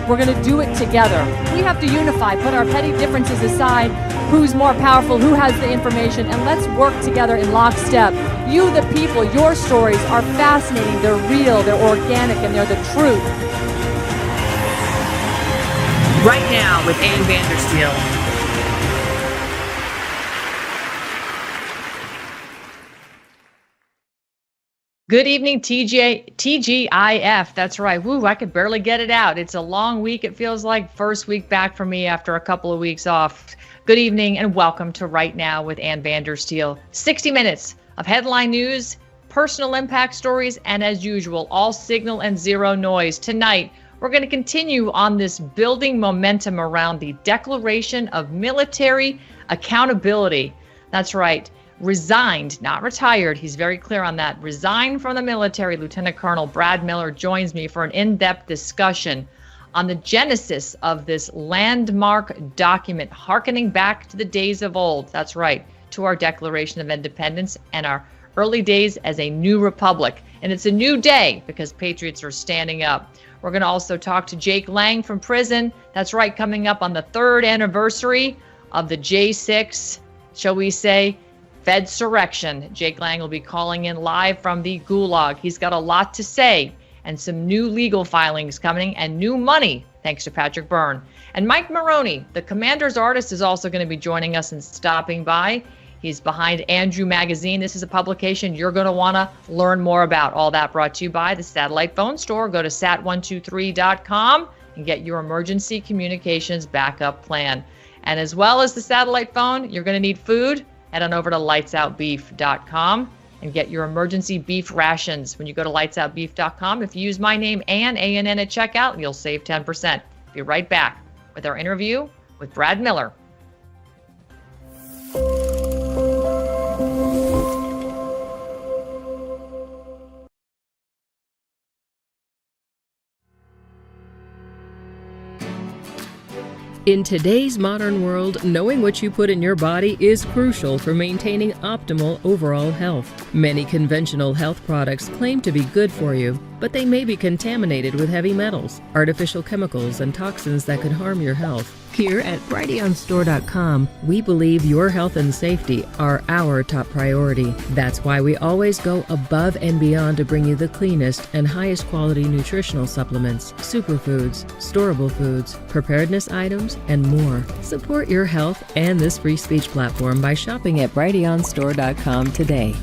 We're going to do it together. We have to unify, put our petty differences aside, who's more powerful, who has the information, and let's work together in lockstep. You, the people, your stories are fascinating, they're real, they're organic, and they're the truth. Right now with Ann Vandersteel. Good evening, TGIF. That's right. Woo, I could barely get it out. It's a long week. It feels like first week back for me after a couple of weeks off. Good evening and welcome to Right Now with Ann Vandersteel. 60 minutes of headline news, personal impact stories, and as usual, all signal and zero noise. Tonight, we're going to continue on this building momentum around the Declaration of Military Accountability. That's right. Resigned, not retired. He's very clear on that. Resigned from the military. Lieutenant Colonel Brad Miller joins me for an in-depth discussion on the genesis of this landmark document, hearkening back to the days of old. That's right, to our Declaration of Independence and our early days as a new republic. And it's a new day because patriots are standing up. We're going to also talk to Jake Lang from prison. That's right, coming up on the 3rd anniversary of the J6, shall we say, Fedsurrection. Jake Lang will be calling in live from the Gulag. He's got a lot to say and some new legal filings coming and new money, thanks to Patrick Byrne. And Mike Maroney, the Commander's Artist, is also going to be joining us and stopping by. He's behind Andrew Magazine. This is a publication you're going to want to learn more about. All that brought to you by the Satellite Phone Store. Go to sat123.com and get your emergency communications backup plan. And as well as the satellite phone, you're going to need food. Head on over to lightsoutbeef.com and get your emergency beef rations. When you go to lightsoutbeef.com, if you use my name, Ann, A-N-N, at checkout, you'll save 10%. Be right back with our interview with Brad Miller. In today's modern world, knowing what you put in your body is crucial for maintaining optimal overall health. Many conventional health products claim to be good for you, but they may be contaminated with heavy metals, artificial chemicals, and toxins that could harm your health. Here at BrighteonStore.com, we believe your health and safety are our top priority. That's why we always go above and beyond to bring you the cleanest and highest quality nutritional supplements, superfoods, storable foods, preparedness items, and more. Support your health and this free speech platform by shopping at BrighteonStore.com today.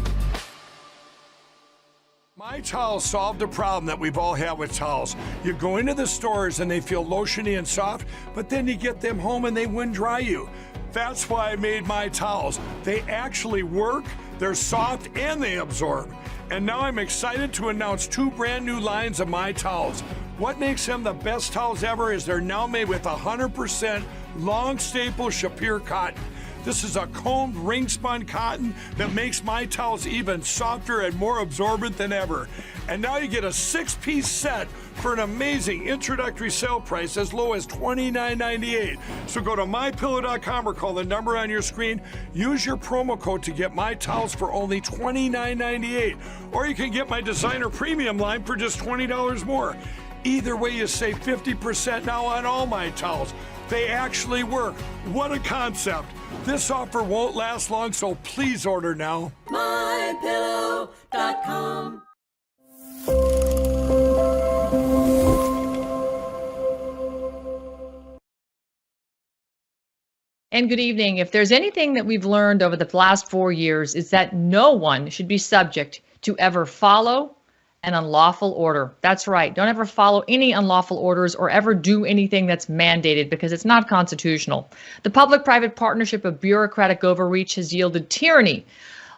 My Towels solved a problem that we've all had with towels. You go into the stores and they feel lotiony and soft, but then you get them home and they wind dry you. That's why I made My Towels. They actually work, they're soft, and they absorb. And now I'm excited to announce 2 brand new lines of My Towels. What makes them the best towels ever is they're now made with 100% long staple Shapir cotton. This is a combed ring spun cotton that makes My Towels even softer and more absorbent than ever. And now you get a 6-piece set for an amazing introductory sale price as low as $29.98. So go to mypillow.com or call the number on your screen. Use your promo code to get My Towels for only $29.98. Or you can get my designer premium line for just $20 more. Either way, you save 50% now on all My Towels. They actually work. What a concept. This offer won't last long, so please order now. mypillow.com. And good evening. If there's anything that we've learned over the last 4 years, is that no one should be subject to ever follow an unlawful order. That's right. Don't ever follow any unlawful orders or ever do anything that's mandated because it's not constitutional. The public-private partnership of bureaucratic overreach has yielded tyranny,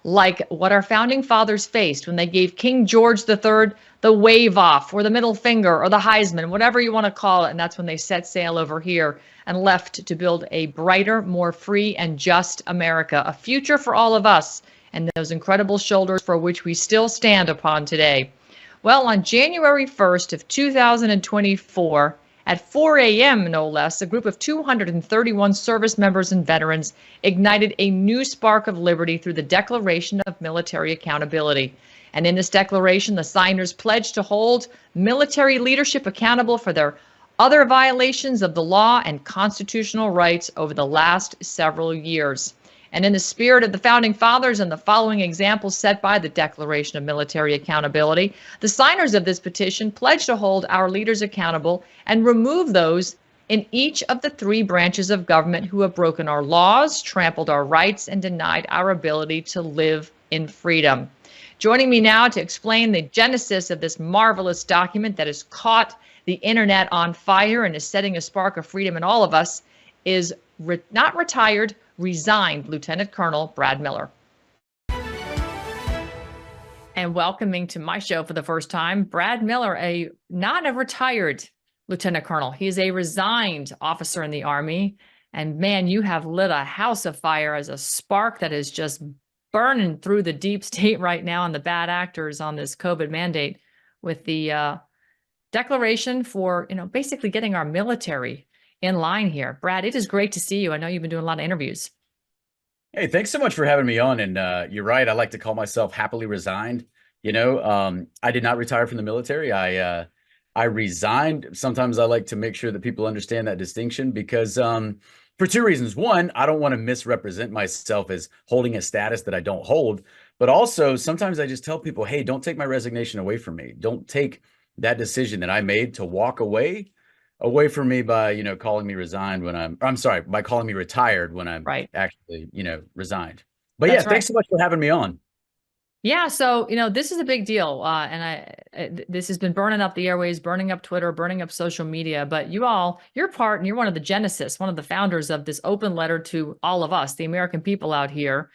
like what our founding fathers faced when they gave King George III the wave off or the middle finger or the Heisman, whatever you want to call it. And that's when they set sail over here and left to build a brighter, more free and just America, a future for all of us and those incredible shoulders for which we still stand upon today. Well, on January 1st of 2024, at 4 a.m. no less, a group of 231 service members and veterans ignited a new spark of liberty through the Declaration of Military Accountability. And in this declaration, the signers pledged to hold military leadership accountable for their other violations of the law and constitutional rights over the last several years. And in the spirit of the founding fathers and the following examples set by the Declaration of Military Accountability, the signers of this petition pledge to hold our leaders accountable and remove those in each of the three branches of government who have broken our laws, trampled our rights, and denied our ability to live in freedom. Joining me now to explain the genesis of this marvelous document that has caught the internet on fire and is setting a spark of freedom in all of us is not retired, resigned Lieutenant Colonel Brad Miller. And welcoming to my show for the first time, Brad Miller, not a retired Lieutenant Colonel. He's a resigned officer in the Army. And man, you have lit a house of fire as a spark that is just burning through the deep state right now and the bad actors on this COVID mandate with the declaration for, basically getting our military in line here. Brad, it is great to see you. I know you've been doing a lot of interviews. Hey, thanks so much for having me on. And you're right. I like to call myself happily resigned. I did not retire from the military. I resigned. Sometimes I like to make sure that people understand that distinction because for two reasons. One, I don't want to misrepresent myself as holding a status that I don't hold. But also, sometimes I just tell people, hey, don't take my resignation away from me. Don't take that decision that I made to walk away from me by, calling me resigned when by calling me retired when I'm actually, resigned. But yeah, thanks so much for having me on. Yeah. So, this is a big deal. This has been burning up the airways, burning up Twitter, burning up social media, but you're one of the genesis, one of the founders of this open letter to all of us, the American people out here,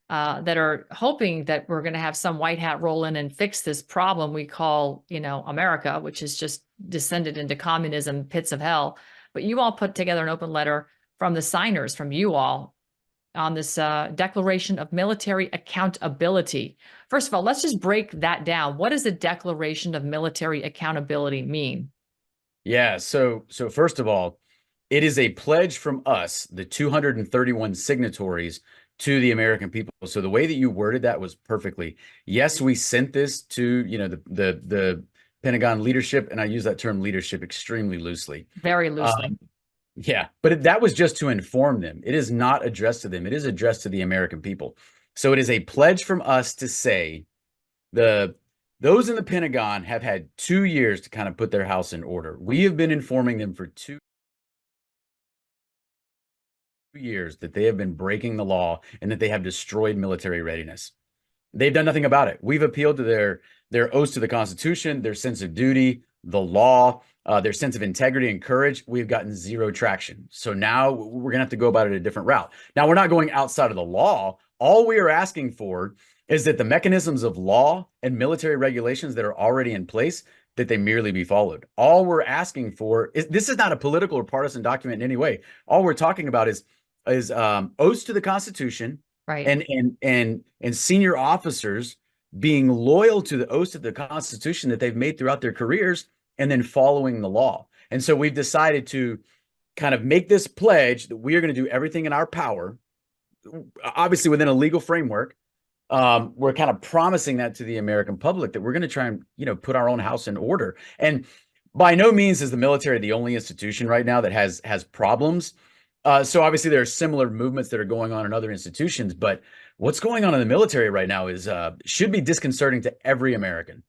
that are hoping that we're going to have some white hat roll in and fix this problem we call, America, which has just descended into communism, pits of hell. But you all put together an open letter from the signers, from you all, on this Declaration of Military Accountability. First of all, let's just break that down. What does the Declaration of Military Accountability mean? Yeah, so first of all, it is a pledge from us, the 231 signatories, to the American people. So the way that you worded that was perfectly. Yes, we sent this to, the Pentagon leadership, and I use that term leadership extremely loosely. Very loosely. Yeah, but that was just to inform them. It is not addressed to them. It is addressed to the American people. So it is a pledge from us to say those in the Pentagon have had 2 years to kind of put their house in order. We have been informing them for 2 years that they have been breaking the law and that they have destroyed military readiness. They've done nothing about it. We've appealed to their oaths to the Constitution, their sense of duty, the law, their sense of integrity and courage. We've gotten zero traction. So now we're going to have to go about it a different route. Now, we're not going outside of the law. All we are asking for is that the mechanisms of law and military regulations that are already in place, that they merely be followed. All we're asking for is, this is not a political or partisan document in any way. All we're talking about is oaths to the Constitution, right, and senior officers being loyal to the oaths of the Constitution that they've made throughout their careers, and then following the law. And so we've decided to kind of make this pledge that we are going to do everything in our power, obviously within a legal framework. We're kind of promising that to the American public, that we're going to try and, put our own house in order. And by no means is the military the only institution right now that has problems. So obviously there are similar movements that are going on in other institutions, but what's going on in the military right now is should be disconcerting to every American.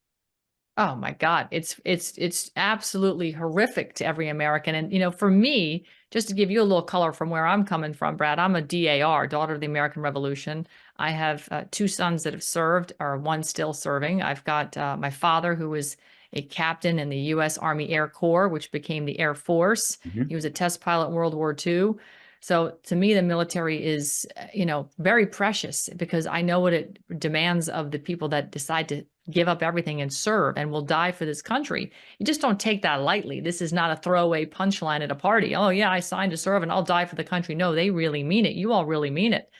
Oh my God, it's absolutely horrific to every American. And for me, just to give you a little color from where I'm coming from, Brad, I'm a DAR, daughter of the American Revolution. I have 2 sons that have served, or one still serving. I've got my father, who was a captain in the U.S. Army Air Corps, which became the Air Force. Mm-hmm. He was a test pilot in World War II. So to me, the military is, very precious, because I know what it demands of the people that decide to give up everything and serve and will die for this country. You just don't take that lightly. This is not a throwaway punchline at a party. Oh yeah, I signed to serve and I'll die for the country. No, they really mean it. You all really mean it.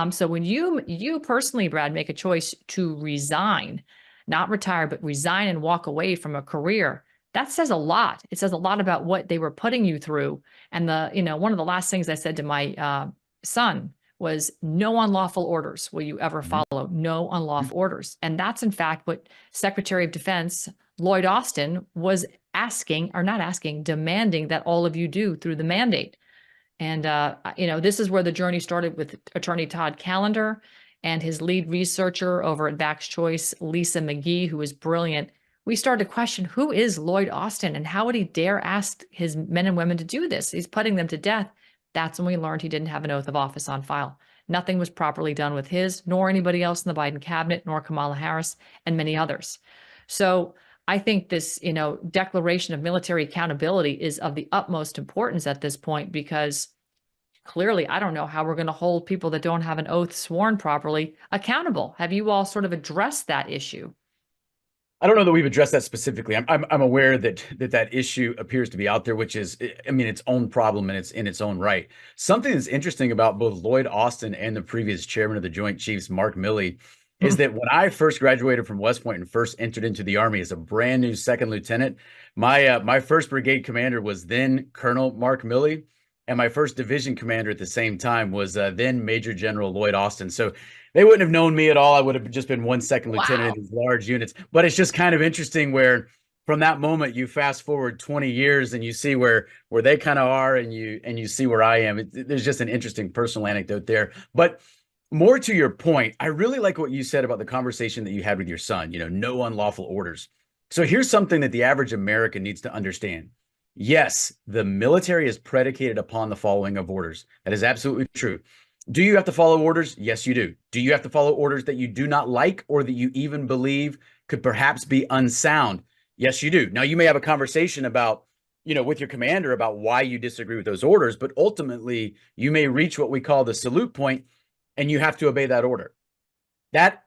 So when you personally, Brad, make a choice to resign, not retire, but resign and walk away from a career, that says a lot. It says a lot about what they were putting you through. And one of the last things I said to my son was, no unlawful orders will you ever follow, no unlawful orders. And that's in fact what Secretary of Defense Lloyd Austin was demanding that all of you do through the mandate. And, this is where the journey started with attorney Todd Callender and his lead researcher over at Vax Choice, Lisa McGee, who was brilliant. We started to question, who is Lloyd Austin and how would he dare ask his men and women to do this? He's putting them to death. That's when we learned he didn't have an oath of office on file. Nothing was properly done with his, nor anybody else in the Biden cabinet, nor Kamala Harris and many others. So I think this, declaration of military accountability is of the utmost importance at this point, because clearly, I don't know how we're going to hold people that don't have an oath sworn properly accountable. Have you all sort of addressed that issue? I don't know that we've addressed that specifically. I'm aware that issue appears to be out there, which is, its own problem and it's in its own right. Something that's interesting about both Lloyd Austin and the previous chairman of the Joint Chiefs, Mark Milley, is that when I first graduated from West Point and first entered into the Army as a brand new second lieutenant, my first brigade commander was then Colonel Mark Milley, and my first division commander at the same time was then Major General Lloyd Austin. So they wouldn't have known me at all. I would have just been one second lieutenant in these large units. But it's just kind of interesting where from that moment you fast forward 20 years and you see where they kind of are and you see where I am. There's just an interesting personal anecdote there. But more to your point, I really like what you said about the conversation that you had with your son, no unlawful orders. So here's something that the average American needs to understand. Yes, the military is predicated upon the following of orders. That is absolutely true. Do you have to follow orders? Yes, you do. Do you have to follow orders that you do not like or that you even believe could perhaps be unsound? Yes, you do. Now, you may have a conversation about, with your commander about why you disagree with those orders, but ultimately you may reach what we call the salute point and you have to obey that order. That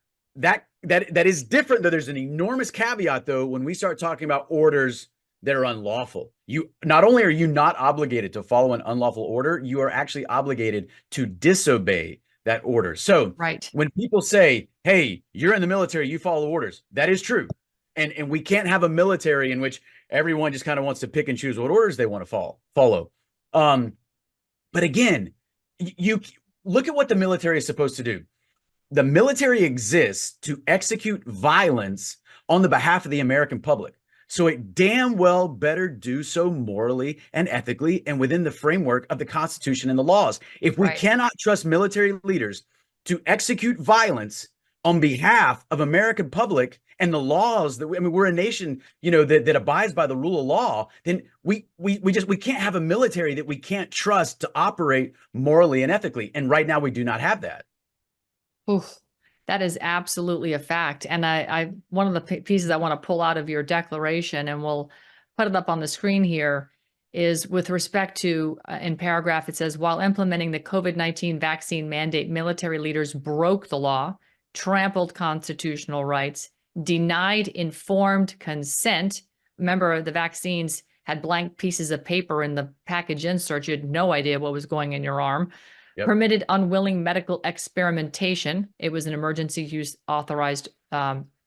is different, though. There's an enormous caveat, though, when we start talking about orders that are unlawful. You not only are you not obligated to follow an unlawful order, you are actually obligated to disobey that order. So when people say, hey, you're in the military, you follow orders, that is true. And we can't have a military in which everyone just kind of wants to pick and choose what orders they want to follow. But again, you look at what the military is supposed to do. The military exists to execute violence on the behalf of the American public. So it damn well better do so morally and ethically and within the framework of the Constitution and the laws. If we cannot trust military leaders to execute violence on behalf of American public and the laws that we're a nation, that abides by the rule of law, then we can't have a military that we can't trust to operate morally and ethically. And right now we do not have that. Oof. That is absolutely a fact. And I one of the pieces I want to pull out of your declaration, and we'll put it up on the screen here, is with respect to, in paragraph, it says, while implementing the COVID-19 vaccine mandate, military leaders broke the law, trampled constitutional rights, denied informed consent. Remember, the vaccines had blank pieces of paper in the package insert. You had no idea what was going in your arm. Yep. Permitted unwilling medical experimentation. It was an emergency use authorized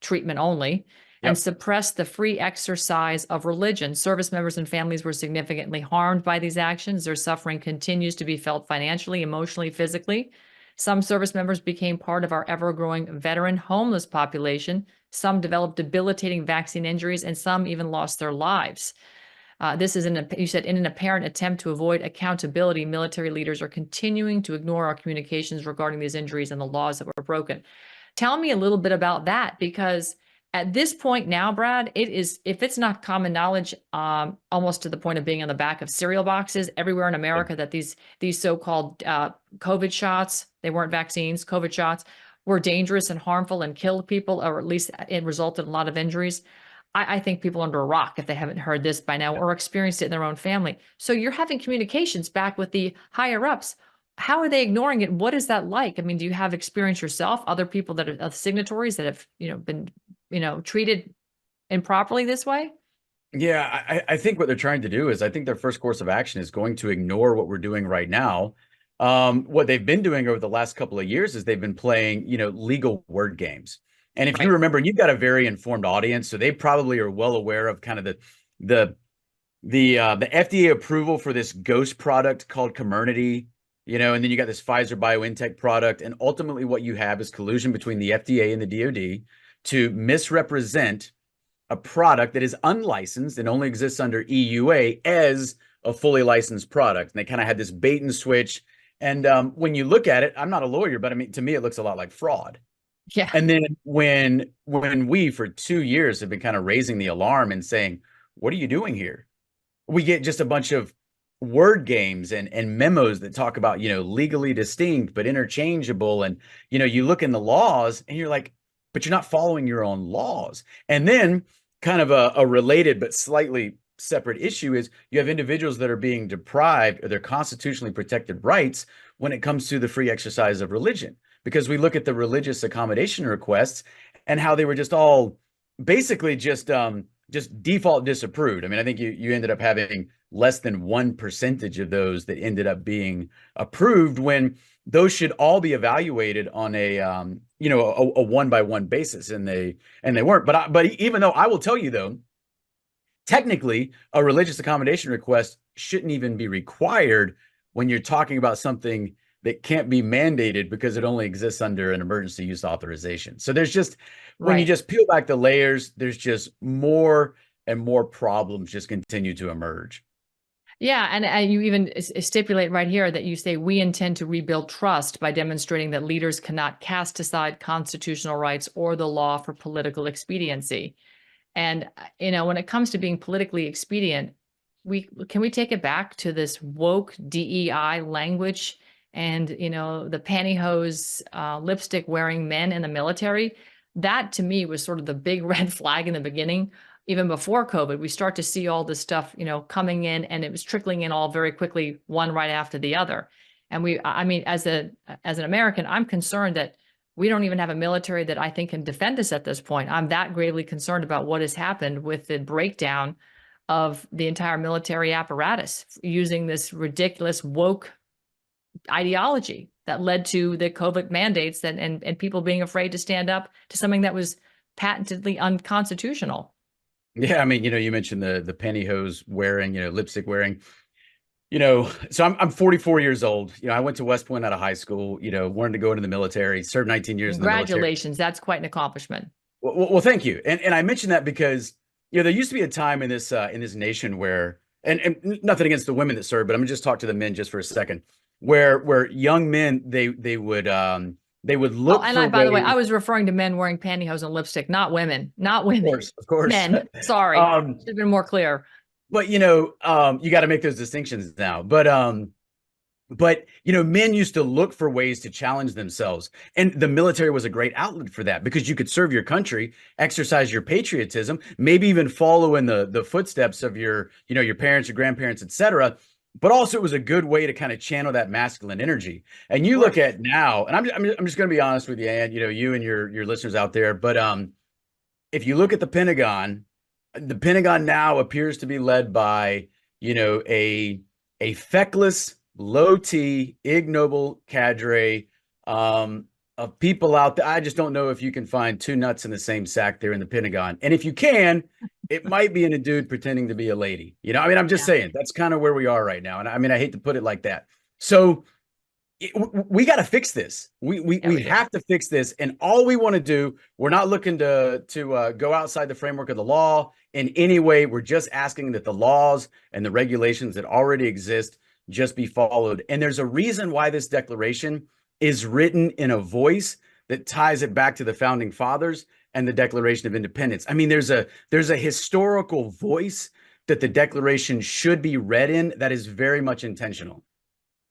treatment only. Yep. And suppressed the free exercise of religion. Service members and families were significantly harmed by these actions. Their suffering continues to be felt financially, emotionally, physically. Some service members became part of our ever-growing veteran homeless population. Some developed debilitating vaccine injuries, and some even lost their lives. This is, you said, in an apparent attempt to avoid accountability, military leaders are continuing to ignore our communications regarding these injuries and the laws that were broken. Tell me a little bit about that, because at this point now, Brad, it is, if it's not common knowledge, almost to the point of being on the back of cereal boxes everywhere in America, that these so-called COVID shots, they weren't vaccines, COVID shots, were dangerous and harmful and killed people, or at least it resulted in a lot of injuries. I think people under a rock if they haven't heard this by now or experienced it in their own family. So you're having communications back with the higher ups. How are they ignoring it? What is that like? I mean, do you have experience yourself, other people that are signatories that have, been, treated improperly this way? Yeah, I think what they're trying to do is, I think their first course of action is going to ignore what we're doing right now. What they've been doing over the last couple of years is they've been playing, legal word games. And if you remember, you've got a very informed audience, so they probably are well aware of kind of the FDA approval for this ghost product called Comirnaty, and then you got this Pfizer BioNTech product, and ultimately what you have is collusion between the FDA and the DoD to misrepresent a product that is unlicensed and only exists under EUA as a fully licensed product. And they kind of had this bait and switch. And when you look at it, I'm not a lawyer, but I mean, to me, it looks a lot like fraud. Yeah. And then when we for 2 years have been kind of raising the alarm and saying, what are you doing here? We get just a bunch of word games and memos that talk about, legally distinct but interchangeable. And, you look in the laws and you're like, but you're not following your own laws. And then kind of a related but slightly separate issue is you have individuals that are being deprived of their constitutionally protected rights when it comes to the free exercise of religion. Because we look at the religious accommodation requests and how they were just all basically just default disapproved. I mean, I think you ended up having less than 1% of those that ended up being approved, when those should all be evaluated on a one by one basis, and they weren't. But even though I will tell you though, technically a religious accommodation request shouldn't even be required when you're talking about something that can't be mandated because it only exists under an emergency use authorization. So there's just, when you just peel back the layers, there's just more and more problems just continue to emerge. Yeah, and you even stipulate right here that you say, we intend to rebuild trust by demonstrating that leaders cannot cast aside constitutional rights or the law for political expediency. And, when it comes to being politically expedient, can we take it back to this woke DEI language and, the pantyhose, lipstick wearing men in the military? That to me was sort of the big red flag in the beginning. Even before COVID, we start to see all this stuff, coming in, and it was trickling in all very quickly, one right after the other. And as an American, I'm concerned that we don't even have a military that I think can defend us at this point. I'm that gravely concerned about what has happened with the breakdown of the entire military apparatus using this ridiculous woke ideology that led to the COVID mandates and people being afraid to stand up to something that was patently unconstitutional. Yeah, I mean, you mentioned the pantyhose wearing, lipstick wearing. So I'm 44 years old. I went to West Point out of high school, wanted to go into the military, served 19 years in the military. Congratulations. That's quite an accomplishment. Well, thank you. And I mentioned that because, there used to be a time in this nation where, and nothing against the women that served, but I'm gonna just talk to the men just for a second, where young men, they would look. Oh, and by the way, I was referring to men wearing pantyhose and lipstick, not women. Not women. Of course. Men. Sorry. Should have been more clear. But you got to make those distinctions now. But men used to look for ways to challenge themselves, and the military was a great outlet for that, because you could serve your country, exercise your patriotism, maybe even follow in the footsteps of your parents, your grandparents, etc. But also, it was a good way to kind of channel that masculine energy. And you look at now, and I'm just going to be honest with you, and you and your listeners out there. But if you look at the Pentagon now appears to be led by a feckless, low T, ignoble cadre of people out there. I just don't know if you can find two nuts in the same sack there in the Pentagon. And if you can, it might be in a dude pretending to be a lady. I'm just saying, that's kind of where we are right now. And I hate to put it like that. So we got to fix this. We have to fix this. And all we want to do, we're not looking to go outside the framework of the law in any way. We're just asking that the laws and the regulations that already exist just be followed. And there's a reason why this declaration is written in a voice that ties it back to the founding fathers and the Declaration of Independence. I mean, there's a historical voice that the Declaration should be read in that is very much intentional.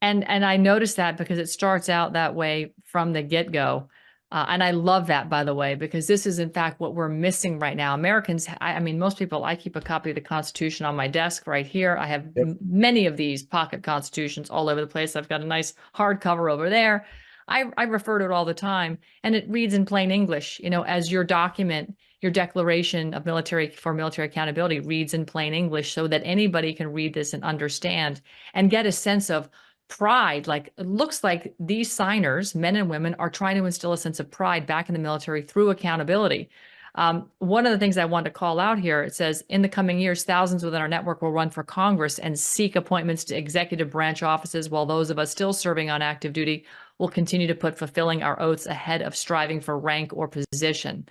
And I noticed that because it starts out that way from the get-go. And I love that, by the way, because this is, in fact, what we're missing right now. Americans, most people, I keep a copy of the Constitution on my desk right here. I have many of these pocket constitutions all over the place. I've got a nice hardcover over there. I refer to it all the time, and it reads in plain English, as your document, your Declaration of Military Accountability reads in plain English, so that anybody can read this and understand and get a sense of pride. Like, it looks like these signers, men and women, are trying to instill a sense of pride back in the military through accountability. One of the things I want to call out here, it says, in the coming years, thousands within our network will run for Congress and seek appointments to executive branch offices, while those of us still serving on active duty will continue to put fulfilling our oaths ahead of striving for rank or position.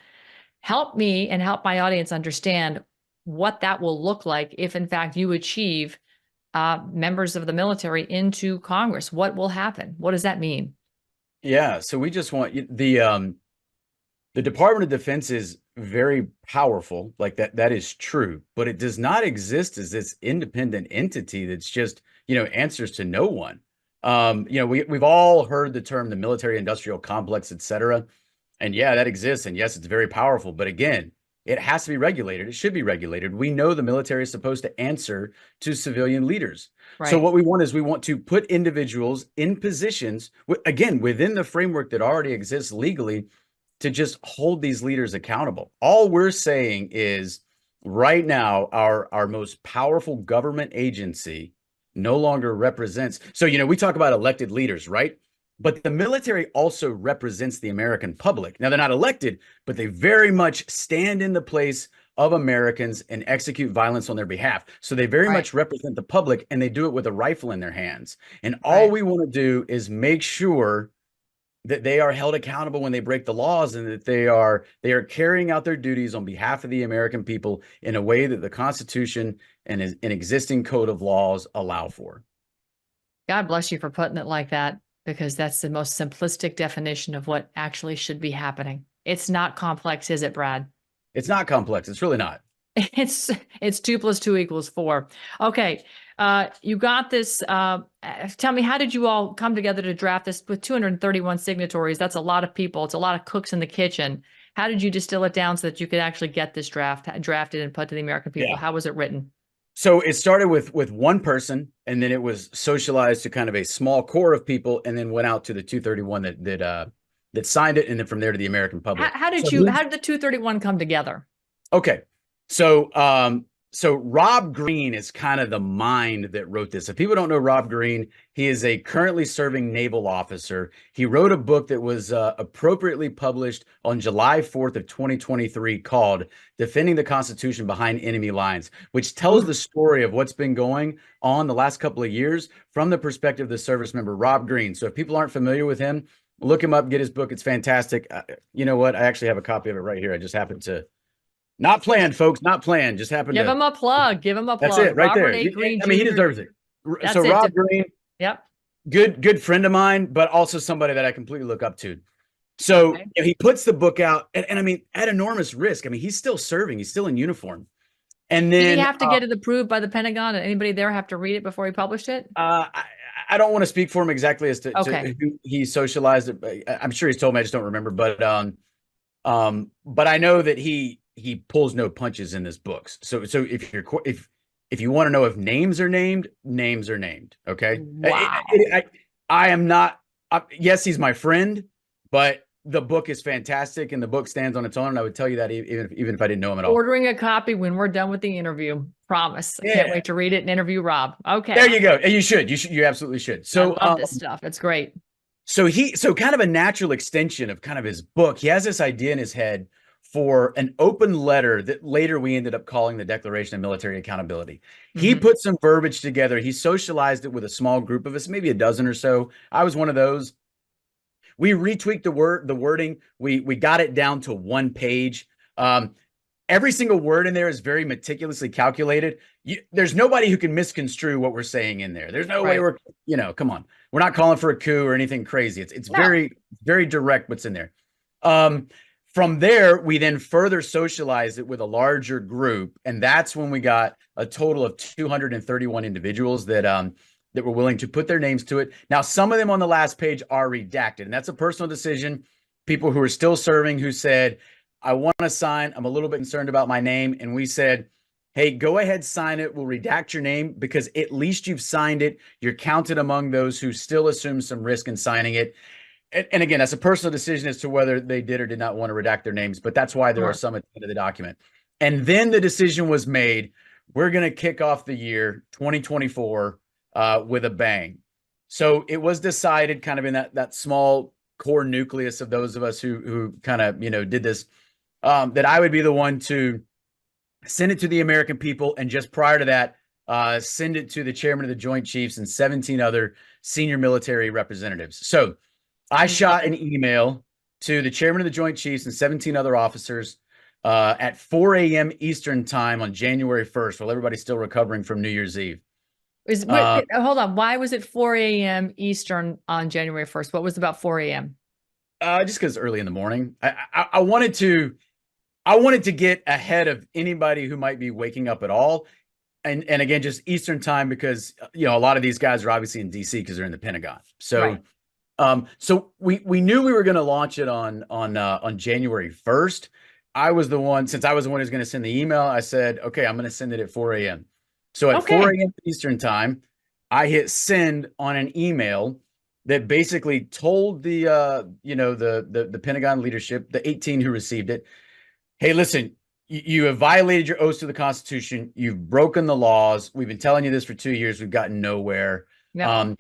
Help me and help my audience understand what that will look like if, in fact, you achieve members of the military into Congress. What will happen? What does that mean? Yeah, so we just want the Department of Defense is very powerful, like that is true, but it does not exist as this independent entity that's just, answers to no one. We've all heard the term the military industrial complex, et cetera. And yeah, that exists. And yes, it's very powerful. But again, it has to be regulated. It should be regulated. We know the military is supposed to answer to civilian leaders. Right. So what we want to put individuals in positions, again, within the framework that already exists legally, to just hold these leaders accountable. All we're saying is right now, our most powerful government agency no longer represents. So, we talk about elected leaders, right? But the military also represents the American public. Now, they're not elected, but they very much stand in the place of Americans and execute violence on their behalf. So they very much represent the public, and they do it with a rifle in their hands. And all we want to do is make sure that they are held accountable when they break the laws, and that they are carrying out their duties on behalf of the American people in a way that the Constitution and an existing code of laws allow for. God bless you for putting it like that, because that's the most simplistic definition of what actually should be happening. It's not complex, is it, Brad? It's not complex. It's really not. It's 2 + 2 = 4. Okay. You got this. Tell me, how did you all come together to draft this with 231 signatories? That's a lot of people. It's a lot of cooks in the kitchen. How did you distill it down so that you could actually get this drafted and put to the American people? Yeah. How was it written? So it started with one person, and then it was socialized to kind of a small core of people, and then went out to the 231 that signed it, and then from there to the American public. How did the 231 come together? Okay. So Rob Green is kind of the mind that wrote this. If people don't know Rob Green, he is a currently serving naval officer. He wrote a book that was appropriately published on July 4th of 2023 called Defending the Constitution Behind Enemy Lines, which tells the story of what's been going on the last couple of years from the perspective of the service member, Rob Green. So if people aren't familiar with him, look him up, get his book. It's fantastic. You know what? I actually have a copy of it right here. I just happened to... Not planned, folks. Not planned. Just happened to... Give him a plug. Give him a plug. That's it, right Robert there. A. Green I mean, he deserves it. So Rob Green, yep, good friend of mine, but also somebody that I completely look up to. So he puts the book out, and I mean, at enormous risk. I mean, he's still serving. He's still in uniform. And then... Did he have to get it approved by the Pentagon? And anybody there have to read it before he published it? I don't want to speak for him exactly as to who he socialized it. I'm sure he's told me. I just don't remember. But I know that he pulls no punches in this book. So if you want to know if names are named, names are named. Okay. Wow. I am not, yes, he's my friend, but the book is fantastic and the book stands on its own. And I would tell you that even if I didn't know him at all. Ordering a copy when we're done with the interview. Promise. I can't wait to read it and interview Rob. Okay. There you go. And you absolutely should. So I love this stuff. It's great. So kind of a natural extension of kind of his book. He has this idea in his head for an open letter that later we ended up calling the Declaration of Military Accountability. He put some verbiage together. He socialized it with a small group of us, maybe a dozen or so. I was one of those. We retweaked the wording. We got it down to one page. Every single word in there is very meticulously calculated. There's nobody who can misconstrue what we're saying in there. There's no way come on. We're not calling for a coup or anything crazy. It's very, very direct what's in there. From there, we then further socialized it with a larger group. And that's when we got a total of 231 individuals that were willing to put their names to it. Now, some of them on the last page are redacted, and that's a personal decision. People who are still serving who said, I want to sign. I'm a little bit concerned about my name. And we said, hey, go ahead, sign it. We'll redact your name because at least you've signed it. You're counted among those who still assume some risk in signing it. And again, that's a personal decision as to whether they did or did not want to redact their names, but that's why there are some at the end of the document. And then the decision was made, we're going to kick off the year 2024 with a bang. So it was decided kind of in that small core nucleus of those of us who kind of, did this, that I would be the one to send it to the American people. And just prior to that, send it to the chairman of the Joint Chiefs and 17 other senior military representatives. So I shot an email to the chairman of the Joint Chiefs and 17 other officers at 4 a.m. Eastern time on January 1st, while everybody's still recovering from New Year's Eve. Hold on. Why was it 4 a.m. Eastern on January 1st? What was about 4 a.m.? Just because early in the morning. I wanted to get ahead of anybody who might be waking up at all. And again, just Eastern time, because a lot of these guys are obviously in DC because they're in the Pentagon. So Right. So we knew we were going to launch it on January 1st. Since I was the one who's going to send the email, I said, okay, I'm going to send it at 4 a.m. So at 4 a.m. Eastern time, I hit send on an email that basically told the Pentagon leadership, the 18 who received it, hey, listen, you have violated your oath to the Constitution. You've broken the laws. We've been telling you this for 2 years. We've gotten nowhere. Yeah.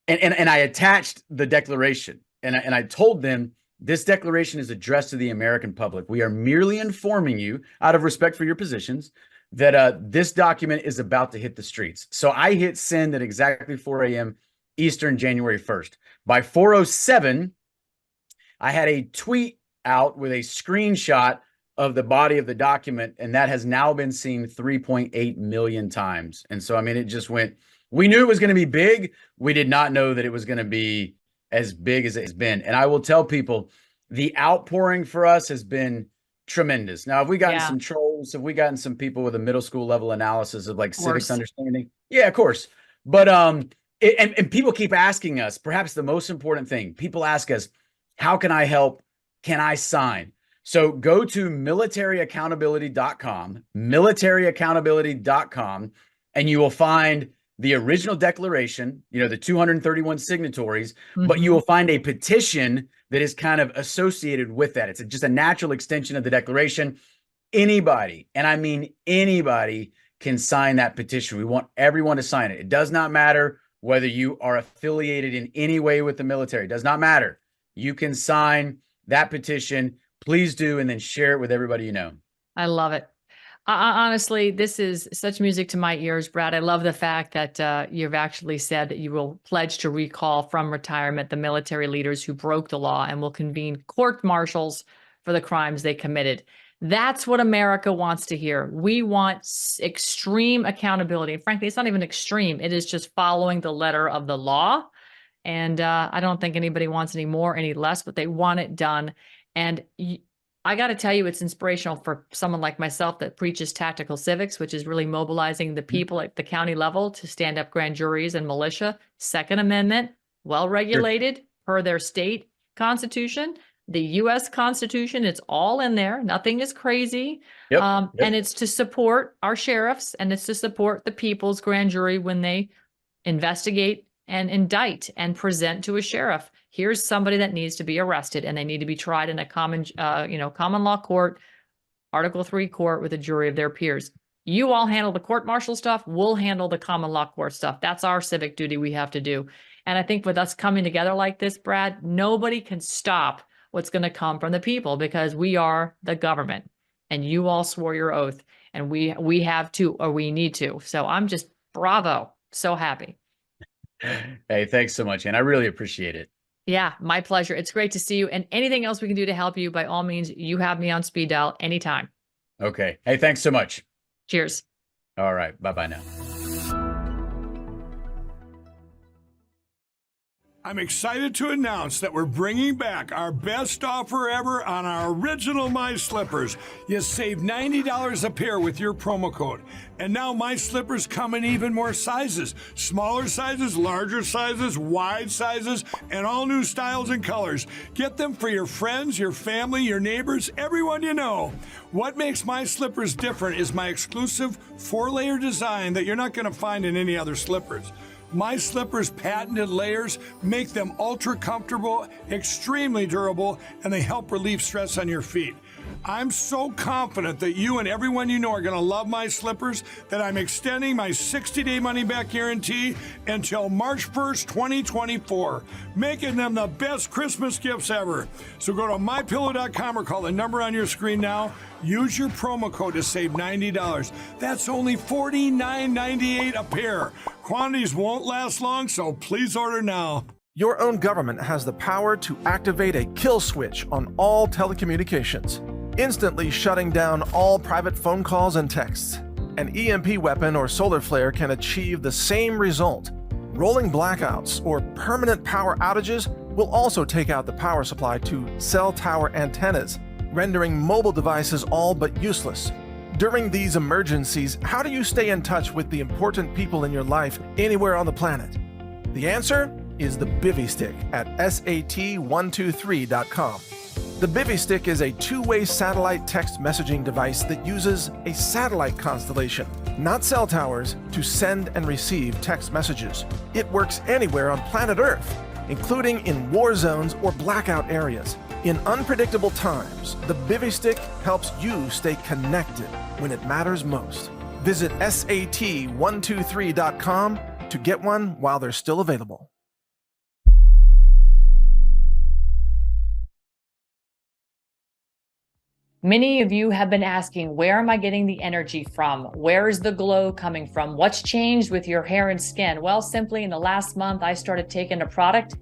And I attached the declaration, and I told them, this declaration is addressed to the American public. We are merely informing you, out of respect for your positions, that this document is about to hit the streets. So I hit send at exactly 4 a.m. Eastern, January 1st. By 4:07, I had a tweet out with a screenshot of the body of the document, and that has now been seen 3.8 million times. And so, I mean, it just went. We knew it was going to be big. We did not know that it was going to be as big as it has been. And I will tell people, the outpouring for us has been tremendous. Now, have we gotten some trolls? Have we gotten some people with a middle school level analysis of like civics understanding? Yeah, of course. But and people keep asking us, perhaps the most important thing, people ask us, how can I help? Can I sign? So go to military.accountability.com, and you will find the original declaration, the 231 signatories, but you will find a petition that is kind of associated with that. It's just a natural extension of the declaration. Anybody, and I mean anybody, can sign that petition. We want everyone to sign it. It does not matter whether you are affiliated in any way with the military. It does not matter. You can sign that petition. Please do, and then share it with everybody you know. I love it. Honestly, this is such music to my ears, Brad. I love the fact that you've actually said that you will pledge to recall from retirement the military leaders who broke the law and will convene court-martials for the crimes they committed. That's what America wants to hear. We want extreme accountability. And frankly, it's not even extreme. It is just following the letter of the law. And I don't think anybody wants any more, any less, but they want it done. And I got to tell you, it's inspirational for someone like myself that preaches tactical civics, which is really mobilizing the people at the county level to stand up grand juries and militia. Second Amendment, well-regulated per their state constitution, the U.S. Constitution. It's all in there. Nothing is crazy. And it's to support our sheriffs, and it's to support the people's grand jury when they investigate and indict and present to a sheriff. Here's somebody that needs to be arrested, and they need to be tried in a common law court, Article 3 court with a jury of their peers. You all handle the court-martial stuff. We'll handle the common law court stuff. That's our civic duty we have to do. And I think with us coming together like this, Brad, nobody can stop what's going to come from the people, because we are the government, and you all swore your oath, and we have to, or we need to. So I'm just bravo. So happy. Hey, thanks so much, and I really appreciate it. Yeah, my pleasure. It's great to see you. And anything else we can do to help you, by all means, you have me on speed dial anytime. Okay. Hey, thanks so much. Cheers. All right. Bye-bye now. I'm excited to announce that we're bringing back our best offer ever on our original My Slippers. You save $90 a pair with your promo code. And now My Slippers come in even more sizes. Smaller sizes, larger sizes, wide sizes, and all new styles and colors. Get them for your friends, your family, your neighbors, everyone you know. What makes My Slippers different is my exclusive 4-layer design that you're not going to find in any other slippers. My Slippers' patented layers make them ultra comfortable, extremely durable, and they help relieve stress on your feet. I'm so confident that you and everyone you know are going to love My Slippers that I'm extending my 60-day money-back guarantee until March 1st, 2024, making them the best Christmas gifts ever. So go to MyPillow.com or call the number on your screen now. Use your promo code to save $90. That's only $49.98 a pair. Quantities won't last long, so please order now. Your own government has the power to activate a kill switch on all telecommunications. instantly shutting down all private phone calls and texts. An EMP weapon or solar flare can achieve the same result. Rolling blackouts or permanent power outages will also take out the power supply to cell tower antennas, rendering mobile devices all but useless. During these emergencies, how do you stay in touch with the important people in your life anywhere on the planet? The answer is the Bivy Stick at sat123.com. The Bivy Stick is a two-way satellite text messaging device that uses a satellite constellation, not cell towers, to send and receive text messages. It works anywhere on planet Earth, including in war zones or blackout areas. In unpredictable times, the Bivy Stick helps you stay connected when it matters most. Visit sat123.com to get one while they're still available. Many of you have been asking, where am I getting the energy from? Where is the glow coming from? What's changed with your hair and skin? Well, simply in the last month, I started taking a product,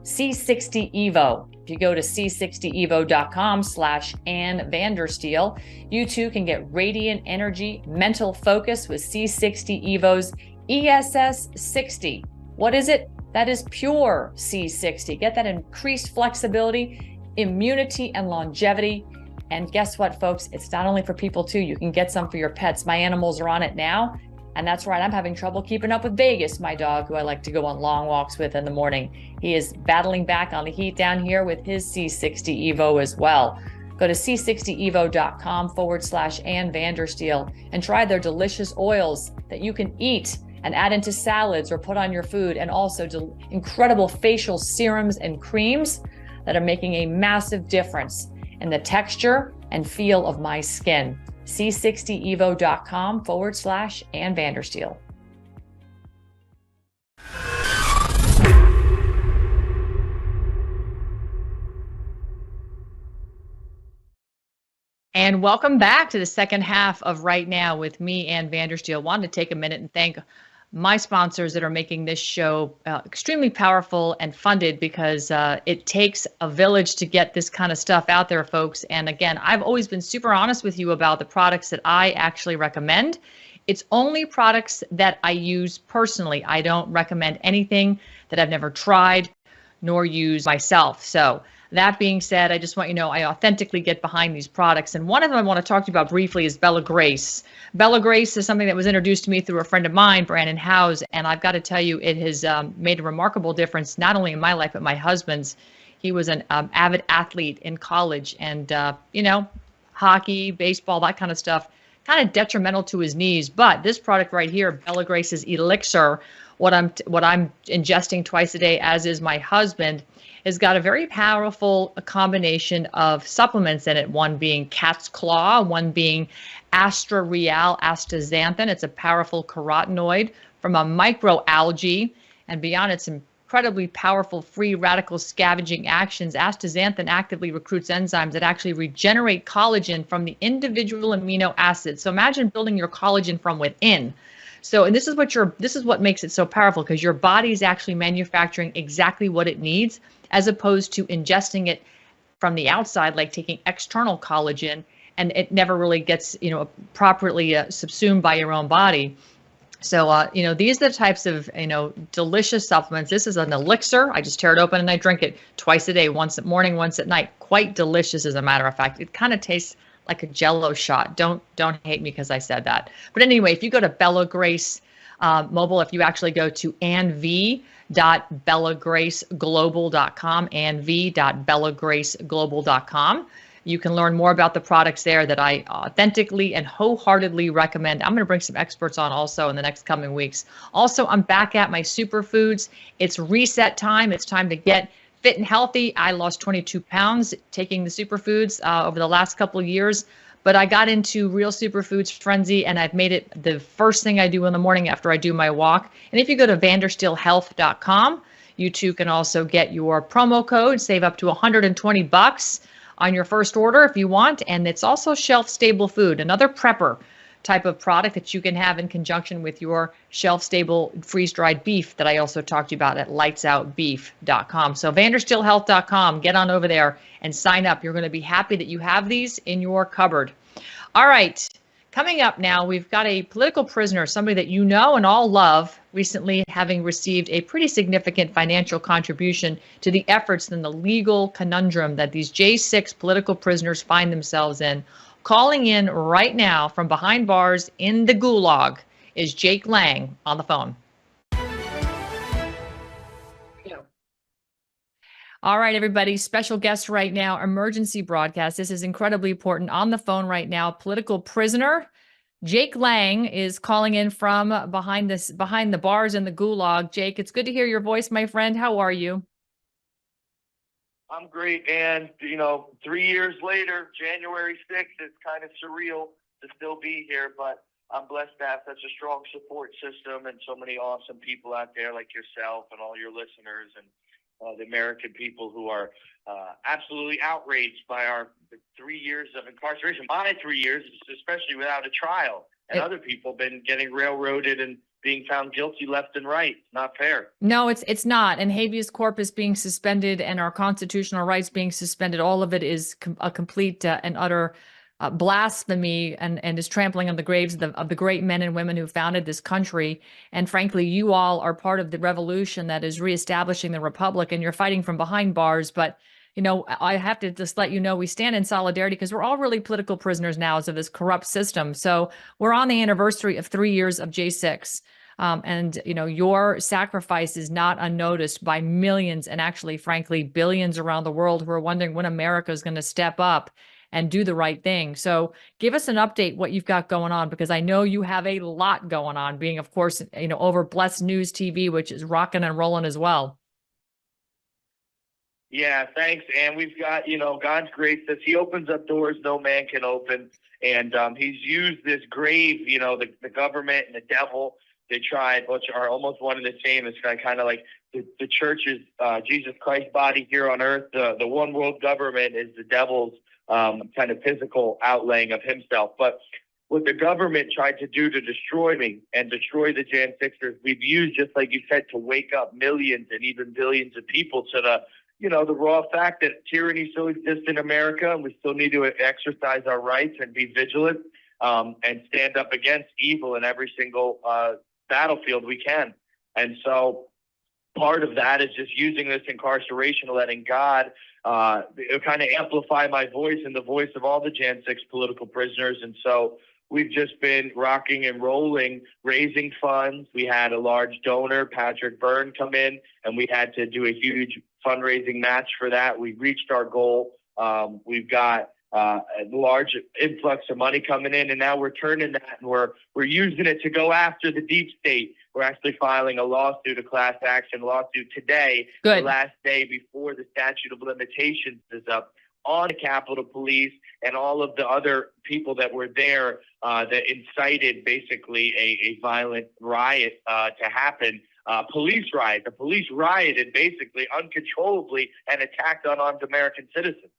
C60 Evo. If you go to c60evo.com/Ann Vandersteel, you too can get radiant energy, mental focus with C60 Evo's ESS 60. What is it? That is pure C60. Get that increased flexibility, immunity, and longevity. And guess what, folks? It's not only for people too. You can get some for your pets. My animals are on it now. And that's right, I'm having trouble keeping up with Vegas, my dog, who I like to go on long walks with in the morning. He is battling back on the heat down here with his C60 Evo as well. Go to c60evo.com/Ann Vandersteel and try their delicious oils that you can eat and add into salads or put on your food, and also incredible facial serums and creams that are making a massive difference in the texture and feel of my skin. c60evo.com/Ann Vandersteel. And welcome back to the second half of Right Now with me, Ann Vandersteel. Wanted to take a minute and thank my sponsors that are making this show extremely powerful and funded, because it takes a village to get this kind of stuff out there, folks. And again, I've always been super honest with you about the products that I actually recommend. It's only products that I use personally. I don't recommend anything that I've never tried nor used myself. So that being said, I just want you to know I authentically get behind these products. And one of them I want to talk to you about briefly is Bella Grace. Bella Grace is something that was introduced to me through a friend of mine, Brandon Howes. And I've got to tell you, it has made a remarkable difference, not only in my life, but my husband's. He was an avid athlete in college, and, hockey, baseball, that kind of stuff, kind of detrimental to his knees. But this product right here, Bella Grace's Elixir, what I'm ingesting twice a day, as is my husband, has got a very powerful combination of supplements in it, one being cat's claw, one being Astra Real astaxanthin. It's a powerful carotenoid from a microalgae, and beyond its incredibly powerful free radical scavenging actions, astaxanthin actively recruits enzymes that actually regenerate collagen from the individual amino acids. So imagine building your collagen from within. So, and this is what makes it so powerful, because your body is actually manufacturing exactly what it needs, as opposed to ingesting it from the outside, like taking external collagen, and it never really gets, properly subsumed by your own body. So, these are the types of, delicious supplements. This is an elixir. I just tear it open and I drink it twice a day, once at morning, once at night. Quite delicious, as a matter of fact. It kind of tastes like a Jello shot. Don't hate me because I said that. But anyway, if you go to Bella Grace mobile, if you actually go to anv.bellagraceglobal.com, anv.bellagraceglobal.com, you can learn more about the products there that I authentically and wholeheartedly recommend. I'm going to bring some experts on also in the next coming weeks. Also, I'm back at my Superfoods. It's reset time. It's time to get fit and healthy. I lost 22 pounds taking the Superfoods over the last couple of years, but I got into real Superfoods frenzy, and I've made it the first thing I do in the morning after I do my walk. And if you go to vandersteelhealth.com, you too can also get your promo code, save up to $120 on your first order if you want. And it's also shelf stable food, another prepper type of product that you can have in conjunction with your shelf-stable freeze-dried beef that I also talked to you about at lightsoutbeef.com. So vandersteelhealth.com, get on over there and sign up. You're going to be happy that you have these in your cupboard. All right. Coming up now, we've got a political prisoner, somebody that you know and all love, recently having received a pretty significant financial contribution to the efforts and the legal conundrum that these J6 political prisoners find themselves in. Calling in right now from behind bars in the gulag is Jake Lang on the phone. All right, everybody, special guest right now, emergency broadcast. This is incredibly important. On the phone right now, political prisoner Jake Lang is calling in from behind the bars in the gulag. Jake, it's good to hear your voice, my friend. How are you? I'm great. And, 3 years later, January 6th, it's kind of surreal to still be here, but I'm blessed to have such a strong support system and so many awesome people out there like yourself and all your listeners and the American people who are absolutely outraged by our 3 years of incarceration. My 3 years, especially without a trial, and other people been getting railroaded and being found guilty left and right. Not fair. No, it's not. And habeas corpus being suspended and our constitutional rights being suspended, all of it is a complete and utter blasphemy and is trampling on the graves of the great men and women who founded this country. And frankly, you all are part of the revolution that is reestablishing the republic, and you're fighting from behind bars. But, I have to just let you know, we stand in solidarity because we're all really political prisoners now of this corrupt system. So we're on the anniversary of 3 years of J6. And your sacrifice is not unnoticed by millions and actually, frankly, billions around the world who are wondering when America is going to step up and do the right thing. So give us an update what you've got going on, because I know you have a lot going on, being, of course, over Blessed News TV, which is rocking and rolling as well. Yeah, thanks. And we've got, God's grace says he opens up doors no man can open. And he's used this grave, the government and the devil, they tried, which are almost one and the same. It's kind of like the church's Jesus Christ body here on earth. The one world government is the devil's kind of physical outlaying of himself. But what the government tried to do to destroy me and destroy the Jan 6ers, we've used, just like you said, to wake up millions and even billions of people to the raw fact that tyranny still exists in America, and we still need to exercise our rights and be vigilant and stand up against evil in every single battlefield we can. And so part of that is just using this incarceration, letting God kind of amplify my voice and the voice of all the Jan 6 political prisoners. And so we've just been rocking and rolling, raising funds. We had a large donor, Patrick Byrne, come in, and we had to do a huge fundraising match for that. We reached our goal. We've got a large influx of money coming in, and now we're turning that and we're using it to go after the deep state. We're actually filing a lawsuit, a class action lawsuit today, Good. The last day before the statute of limitations is up, on the Capitol Police and all of the other people that were there that incited basically a violent riot to happen. Police riot. The police rioted basically uncontrollably and attacked unarmed American citizens.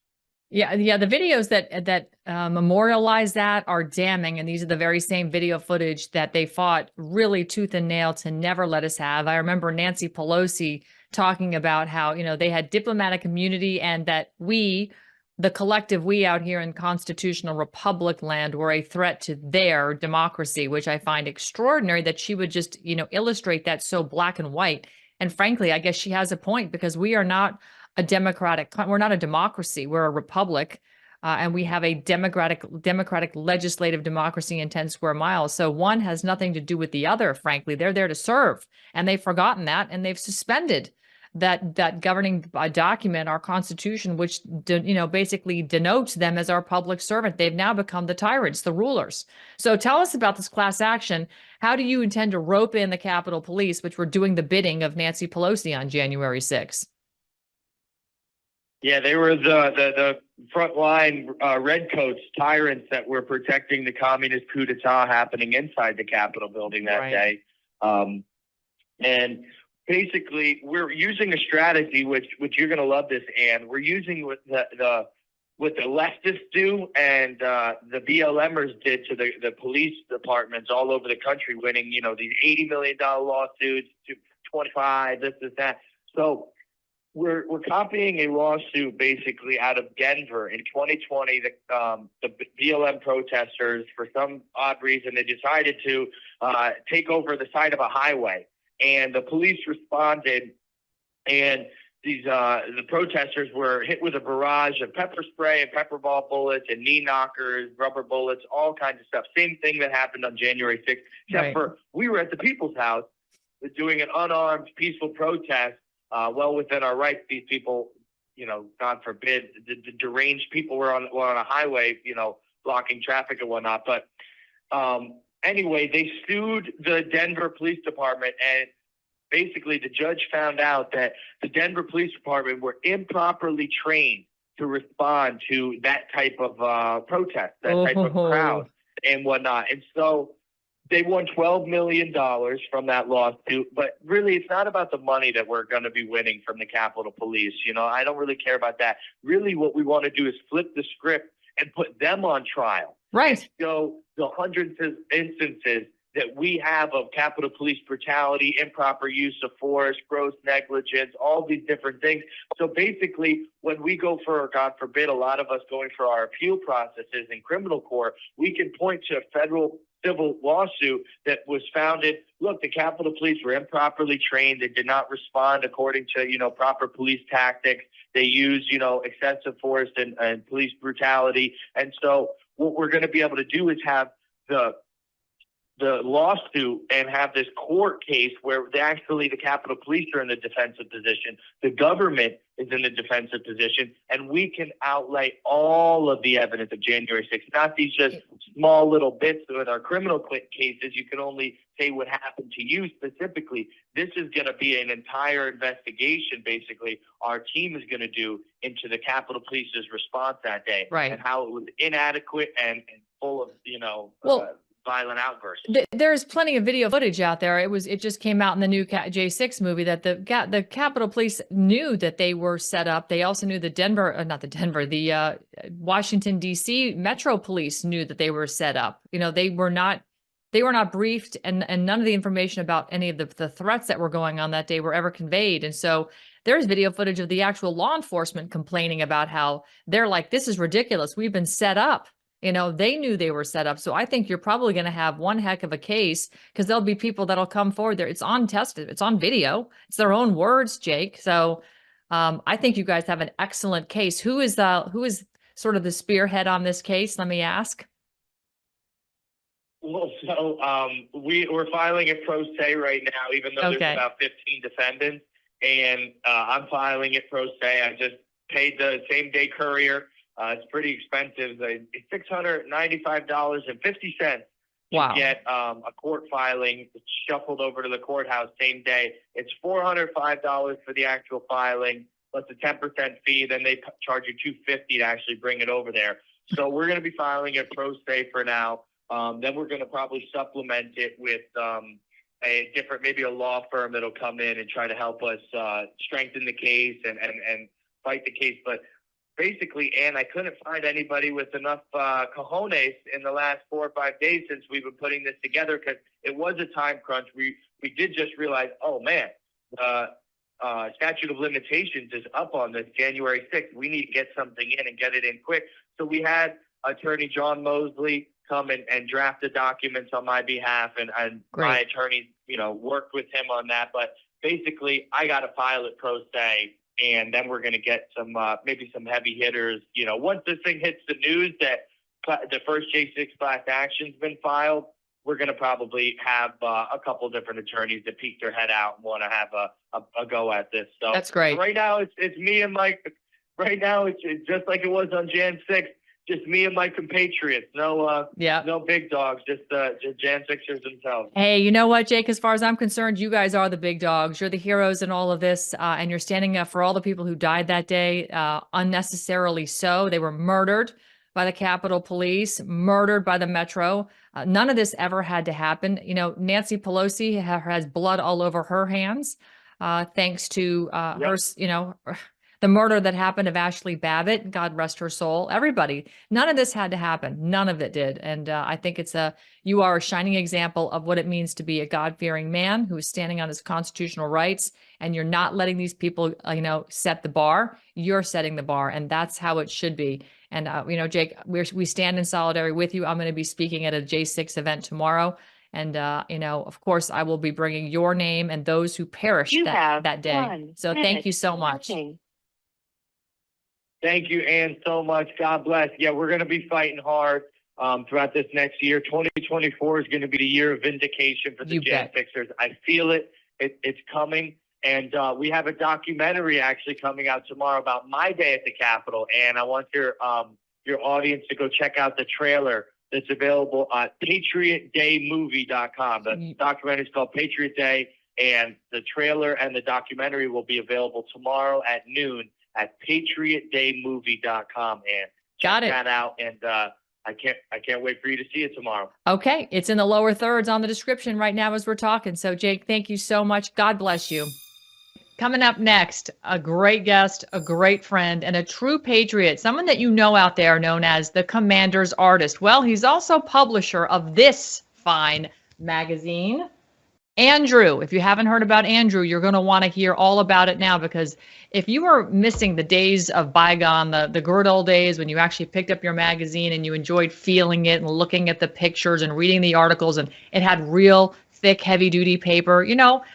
Yeah, the videos that memorialize that are damning, and these are the very same video footage that they fought really tooth and nail to never let us have. I remember Nancy Pelosi talking about how, they had diplomatic immunity and that we, the collective we out here in constitutional republic land, were a threat to their democracy, which I find extraordinary that she would just, illustrate that so black and white. And frankly, I guess she has a point, because we are not we're not a democracy, we're a republic, and we have a democratic legislative democracy in 10 square miles. So one has nothing to do with the other, frankly. They're there to serve, and they've forgotten that, and they've suspended that governing document, our Constitution, which basically denotes them as our public servant. They've now become the tyrants, the rulers. So tell us about this class action. How do you intend to rope in the Capitol Police, which were doing the bidding of Nancy Pelosi on January 6th? Yeah, they were the frontline redcoats, tyrants that were protecting the communist coup d'etat happening inside the Capitol building that day. And basically, we're using a strategy, which you're going to love this, Ann. We're using the what the leftists do and the BLMers did to the police departments all over the country, winning, these $80 million lawsuits, to 25, this, that. So we're copying a lawsuit basically out of Denver in 2020. The BLM protesters, for some odd reason, they decided to take over the side of a highway, and the police responded, and the protesters were hit with a barrage of pepper spray and pepper ball bullets and knee knockers, rubber bullets, all kinds of stuff. Same thing that happened on January 6th, except for we were at the People's House doing an unarmed, peaceful protest, well within our rights. These people, God forbid, the deranged people were on a highway, blocking traffic and whatnot. But anyway, they sued the Denver Police Department, and basically the judge found out that the Denver Police Department were improperly trained to respond to that type of protest, that type of crowd and whatnot. And so they won $12 million from that lawsuit. But really, it's not about the money that we're going to be winning from the Capitol Police. I don't really care about that. Really, what we want to do is flip the script and put them on trial. Right. So the hundreds of instances that we have of Capitol Police brutality, improper use of force, gross negligence, all these different things. So basically, when we go for, God forbid, a lot of us going for our appeal processes in criminal court, we can point to a federal civil lawsuit that was founded. Look, the Capitol Police were improperly trained. They did not respond according to, proper police tactics. They used, excessive force and police brutality. And so what we're going to be able to do is have the lawsuit and have this court case where the Capitol Police are in the defensive position, the government is in the defensive position, and we can outlay all of the evidence of January 6th, not these just small little bits with our criminal cases. You can only say what happened to you specifically. This is going to be an entire investigation, basically, our team is going to do into the Capitol Police's response that day, right, and how it was inadequate and full of, violent outbursts. There's plenty of video footage out there. It just came out in the new J6 movie that the Capitol Police knew that they were set up. They also knew the Washington D.C. Metro Police knew that they were set up. They were not briefed, and none of the information about any of the threats that were going on that day were ever conveyed. And so there's video footage of the actual law enforcement complaining about how they're like, this is ridiculous. We've been set up. They knew they were set up. So I think you're probably going to have one heck of a case, because there'll be people that'll come forward there. It's on tested. It's on video. It's their own words, Jake. So I think you guys have an excellent case. Who is sort of the spearhead on this case? Let me ask. Well, so we're filing it pro se right now, even though there's about 15 defendants, and I'm filing it pro se. I just paid the same day courier. It's pretty expensive. It's $695.50 to get a court filing shuffled over to the courthouse same day. It's $405 for the actual filing, plus a 10% fee. Then they charge you $250 to actually bring it over there. So we're going to be filing it pro se for now. Then we're going to probably supplement it with maybe a law firm that'll come in and try to help us strengthen the case and fight the case. But basically, Ann, I couldn't find anybody with enough cojones in the last 4 or 5 days since we've been putting this together, because it was a time crunch. We did just realize, oh man, statute of limitations is up on this January 6th. We need to get something in and get it in quick. So we had Attorney John Mosley come and draft the documents on my behalf, and my attorney, worked with him on that. But basically, I got to file it pro se. And then we're going to get some, maybe some heavy hitters. Once this thing hits the news that the first J6 class action's been filed, we're going to probably have a couple different attorneys that peek their head out and want to have a go at this. So that's great. Right now, it's me and Mike. Right now, it's just like it was on Jan 6th. Just me and my compatriots. No big dogs. Just Jan 6ers themselves. Hey, you know what, Jake? As far as I'm concerned, you guys are the big dogs. You're the heroes in all of this, and you're standing up for all the people who died that day, unnecessarily so. They were murdered by the Capitol Police, murdered by the Metro. None of this ever had to happen. Nancy Pelosi has blood all over her hands, thanks to her. The murder that happened of Ashley Babbitt, God rest her soul, everybody, none of this had to happen. None of it did. And I think you are a shining example of what it means to be a God-fearing man who is standing on his constitutional rights, and you're not letting these people, set the bar. You're setting the bar, and that's how it should be. And, Jake, we stand in solidarity with you. I'm going to be speaking at a J6 event tomorrow. And, of course, I will be bringing your name and those who perished that day. So thank you so much. Thank you, Ann, so much. God bless. Yeah, we're going to be fighting hard throughout this next year. 2024 is going to be the year of vindication for the Gen Fixers. I feel it. It's coming. And we have a documentary actually coming out tomorrow about my day at the Capitol. And I want your audience to go check out the trailer that's available at patriotdaymovie.com. The documentary is called Patriot Day, and the trailer and the documentary will be available tomorrow at noon at patriotdaymovie.com. And check that out. And I can't wait for you to see it tomorrow. Okay. It's in the lower thirds on the description right now as we're talking. So, Jake, thank you so much. God bless you. Coming up next, a great guest, a great friend, and a true patriot, someone that you know out there known as the Commander's Artist. Well, he's also publisher of this fine magazine. Andrew, if you haven't heard about Andrew, you're going to want to hear all about it now, because if you are missing the days of bygone, the good old days when you actually picked up your magazine and you enjoyed feeling it and looking at the pictures and reading the articles, and it had real thick, heavy-duty paper,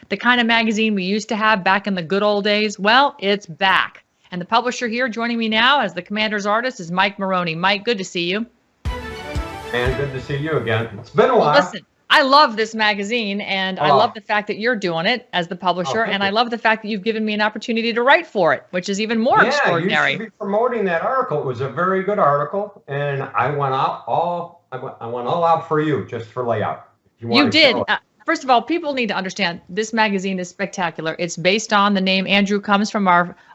the kind of magazine we used to have back in the good old days, well, it's back. And the publisher here joining me now as the Commander's Artist is Mike Maroney. Mike, good to see you. And good to see you again. It's been a while. Listen, I love this magazine, and I love the fact that you're doing it as the publisher, and I love the fact that you've given me an opportunity to write for it, which is even more extraordinary. You should be promoting that article. It was a very good article, and I went all out for you, just for layout. You did. First of all, people need to understand this magazine is spectacular. It's based on the name Andrew comes from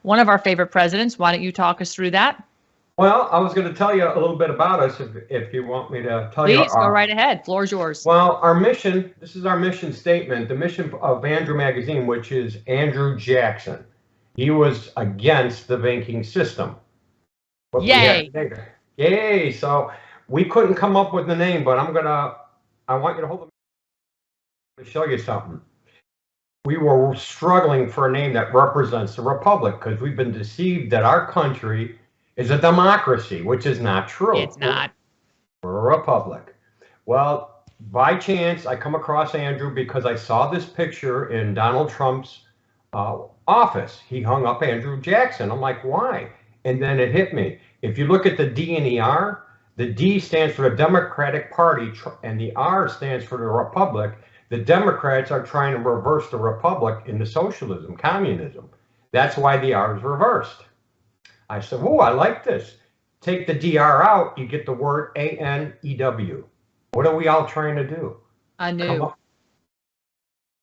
one of our favorite presidents. Why don't you talk us through that? Well, I was going to tell you a little bit about us if you want me to tell you. Please go right ahead. Floor is yours. Well, our mission, this is our mission statement, the mission of Andrew Magazine, which is Andrew Jackson. He was against the banking system. Yay. Yay. So we couldn't come up with the name, but I want you to hold the to show you something. We were struggling for a name that represents the republic, because we've been deceived that our country is a democracy, which is not true. It's not. We're a republic. Well, by chance, I come across Andrew because I saw this picture in Donald Trump's office. He hung up Andrew Jackson. I'm like, why? And then it hit me. If you look at the D and the R, the D stands for the Democratic Party, and the R stands for the Republic. The Democrats are trying to reverse the Republic into socialism, communism. That's why the R is reversed. I said, oh, I like this. Take the DR out, you get the word ANEW. What are we all trying to do? Anew.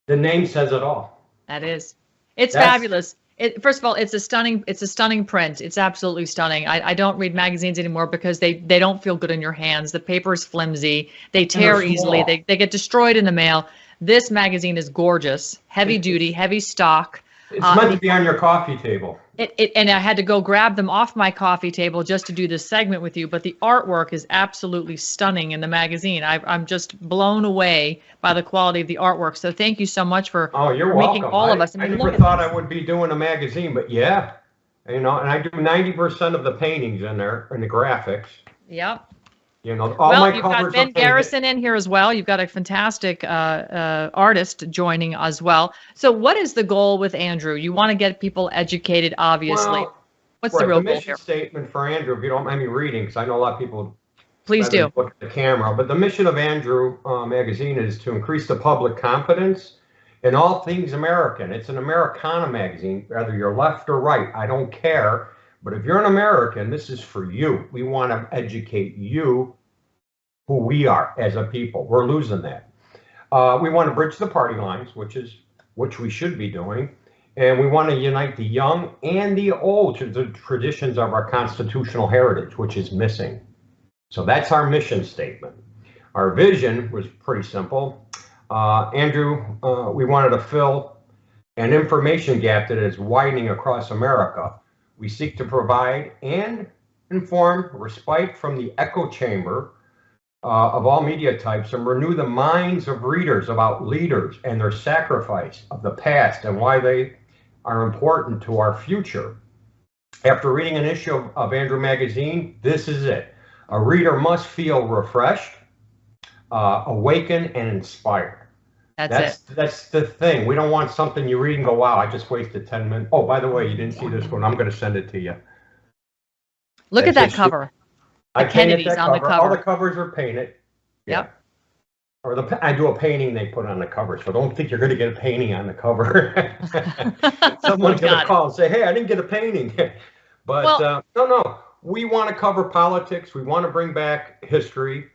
The name says it all. That is. It's fabulous. First of all, it's a stunning print. It's absolutely stunning. I don't read magazines anymore because they don't feel good in your hands. The paper is flimsy. They tear easily. They get destroyed in the mail. This magazine is gorgeous, heavy duty, heavy stock. It's meant to be on your coffee table. And I had to go grab them off my coffee table just to do this segment with you. But the artwork is absolutely stunning in the magazine. I'm just blown away by the quality of the artwork. So thank you so much for making all of us. I never thought I would be doing a magazine, but yeah, and I do 90% of the paintings in there and the graphics. Yep. All you've got Ben Garrison in here as well. You've got a fantastic artist joining as well. So what is the goal with Andrew? You want to get people educated, obviously. Well, what's the real goal here? The mission statement for Andrew, if you don't mind me reading, because I know a lot of people please do look at the camera, but the mission of Andrew magazine is to increase the public confidence in all things American. It's an Americana magazine, whether you're left or right, I don't care. But if you're an American, this is for you. We want to educate you who we are as a people. We're losing that. We want to bridge the party lines, which we should be doing. And we want to unite the young and the old to the traditions of our constitutional heritage, which is missing. So that's our mission statement. Our vision was pretty simple. Andrew, we wanted to fill an information gap that is widening across America. We seek to provide and inform respite from the echo chamber of all media types and renew the minds of readers about leaders and their sacrifice of the past and why they are important to our future. After reading an issue of Andrew Magazine, this is it. A reader must feel refreshed, awakened, and inspired. That's the thing. We don't want something you read and go, wow, I just wasted 10 minutes. Oh, by the way, you didn't see this one. I'm going to send it to you. Look at that cover. I painted Kennedy's that on the cover. cover. All the covers are painted. Yep. Or I do a painting they put on the cover. So don't think you're going to get a painting on the cover. Someone's going to call and say, hey, I didn't get a painting. But no. We want to cover politics. We want to bring back history.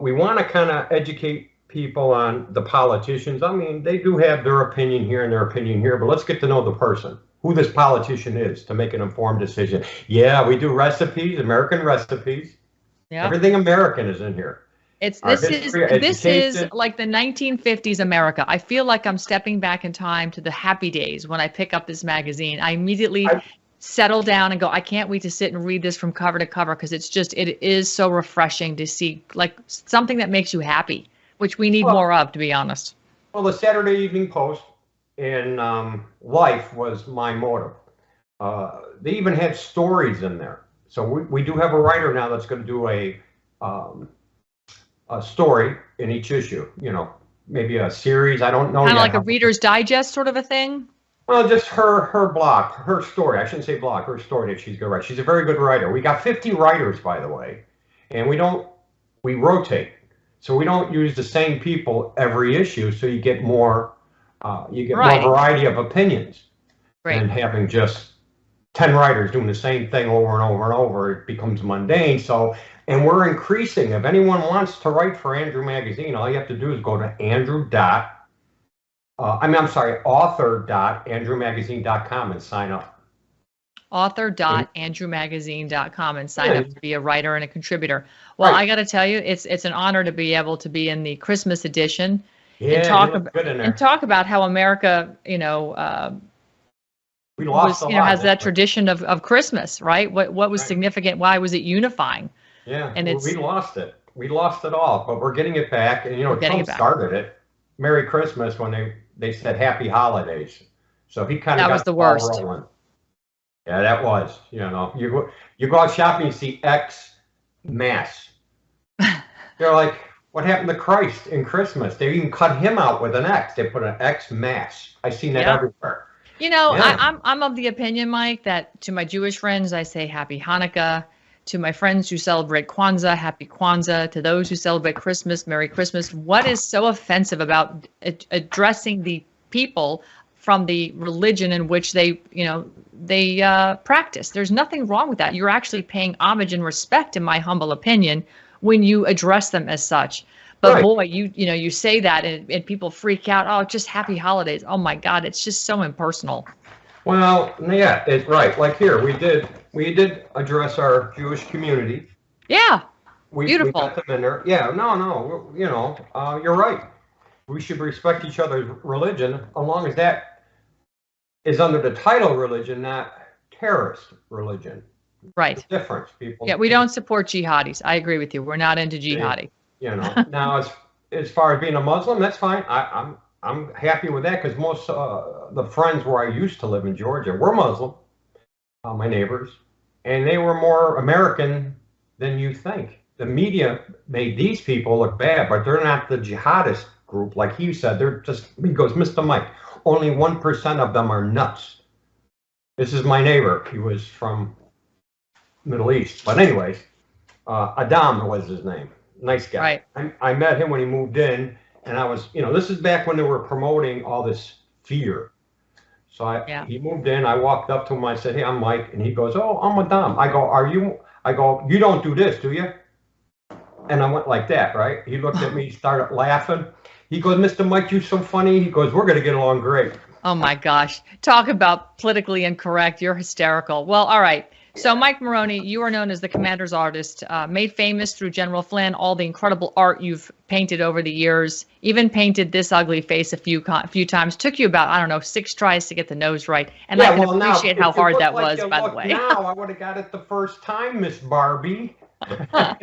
We want to kind of educate people on the politicians. I mean, they do have their opinion here and their opinion here, but let's get to know the person, who this politician is, to make an informed decision. Yeah, we do recipes, American recipes. Yeah. Everything American is in here. This is like the 1950s America. I feel like I'm stepping back in time to the happy days when I pick up this magazine. I immediately settle down and go, I can't wait to sit and read this from cover to cover, because it is so refreshing to see like something that makes you happy, which we need more of, to be honest. Well, the Saturday Evening Post in life was my motto. They even had stories in there. So we do have a writer now that's going to do a story in each issue, maybe a series. I don't know. Kind of like a Reader's Digest sort of a thing? Well, just her blog, her story. I shouldn't say blog, her story that she's going to write. She's a very good writer. We got 50 writers, by the way, and we rotate. So we don't use the same people every issue, so you get more more variety of opinions than having just 10 writers doing the same thing over and over and over. It becomes mundane. And we're increasing. If anyone wants to write for Andrew Magazine, all you have to do is go to author.andrewmagazine.com and sign up. Author.andrewmagazine.com and sign up to be a writer and a contributor. Well, I got to tell you, it's an honor to be able to be in the Christmas edition and talk about how America, has that tradition of Christmas, right? What was significant? Why was it unifying? Yeah, and we lost it. We lost it all, but we're getting it back. And Trump started it. Merry Christmas when they said Happy Holidays. So he kind of got the worst. Rolling. Yeah, that was. You go out shopping, you see X Mass. They're like, what happened to Christ in Christmas? They even cut him out with an X. They put an X Mass. I've seen that everywhere. I'm of the opinion, Mike, that to my Jewish friends, I say Happy Hanukkah. To my friends who celebrate Kwanzaa, Happy Kwanzaa. To those who celebrate Christmas, Merry Christmas. What is so offensive about addressing the people from the religion in which they practice? There's nothing wrong with that. You're actually paying homage and respect, in my humble opinion, when you address them as such. But boy, you say that and people freak out. Oh, just Happy Holidays. Oh my God, it's just so impersonal. Well, yeah, it's right. Like here, we did address our Jewish community. Yeah, beautiful. We got them in there. Yeah, no, you're right. We should respect each other's religion, as long as that is under the title religion, not terrorist religion. Right. It's different, people. Yeah, we don't support jihadis. I agree with you. We're not into jihadi. Now as far as being a Muslim, that's fine. I'm happy with that, because most the friends where I used to live in Georgia were Muslim, my neighbors, and they were more American than you think. The media made these people look bad, but they're not the jihadist group, like he said. They're just, he goes, Mr. Mike, only 1% of them are nuts. This is my neighbor. He was from Middle East. But anyways, Adam was his name. Nice guy. Right. I met him when he moved in. And I was, this is back when they were promoting all this fear. So he moved in. I walked up to him. I said, hey, I'm Mike. And he goes, oh, I'm Adam. I go, you don't do this, do you? And I went like that, right? He looked at me, started laughing. He goes, Mr. Mike, you're so funny. He goes, we're going to get along great. Oh, my gosh. Talk about politically incorrect. You're hysterical. Well, all right. So, Mike Maroney, you are known as the Commander's Artist, made famous through General Flynn, all the incredible art you've painted over the years, even painted this ugly face a few times. Took you about, I don't know, 6 tries to get the nose right. And I can appreciate how hard that was, by the way. Now, I would have got it the first time, Miss Barbie. Oh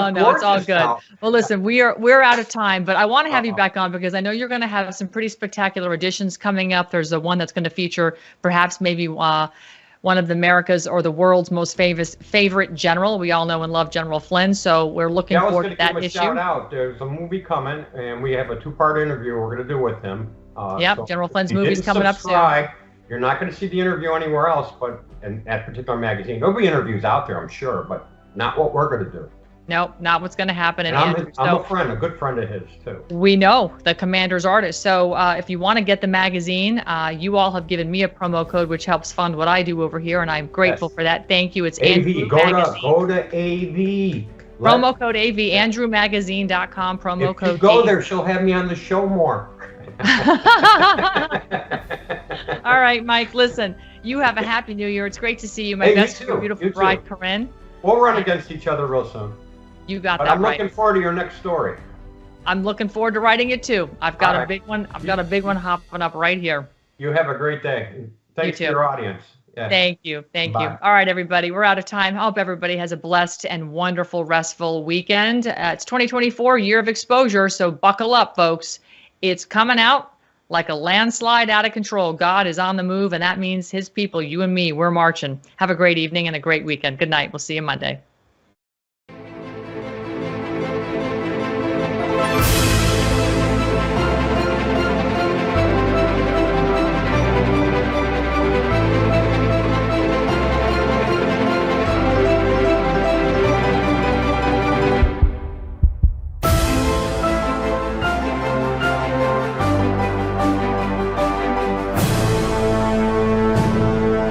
no, it's all good. Now. Well, listen, we're out of time, but I want to have you back on because I know you're going to have some pretty spectacular editions coming up. There's a one that's going to feature perhaps maybe one of America's or the world's most favorite general. We all know and love General Flynn, so we're looking forward to that issue. Shout out. There's a movie coming, and we have a 2-part interview we're going to do with him. Yep, so General Flynn's movie's coming up soon. You're not going to see the interview anywhere else, but in that particular magazine. There'll be interviews out there, I'm sure, but not what we're going to do. Nope, not what's going to happen. And I'm a good friend of his, too. We know, the Commander's Artist. So if you want to get the magazine, you all have given me a promo code, which helps fund what I do over here, and I'm grateful for that. Thank you. It's AV. Go to AV. Promo code AV, andrewmagazine.com, promo code If you go there, she'll have me on the show more. All right, Mike, listen, you have a happy new year. It's great to see you. My best for your beautiful bride, Corinne. We'll run against each other real soon. You got that right. I'm looking forward to your next story. I'm looking forward to writing it too. I've got a big one. I've got a big one hopping up right here. You have a great day. Thanks to your audience. Yeah. Thank you. Thank you. All right, everybody. We're out of time. I hope everybody has a blessed and wonderful, restful weekend. It's 2024, year of exposure. So buckle up, folks. It's coming out like a landslide out of control. God is on the move, and that means his people, you and me, we're marching. Have a great evening and a great weekend. Good night. We'll see you Monday.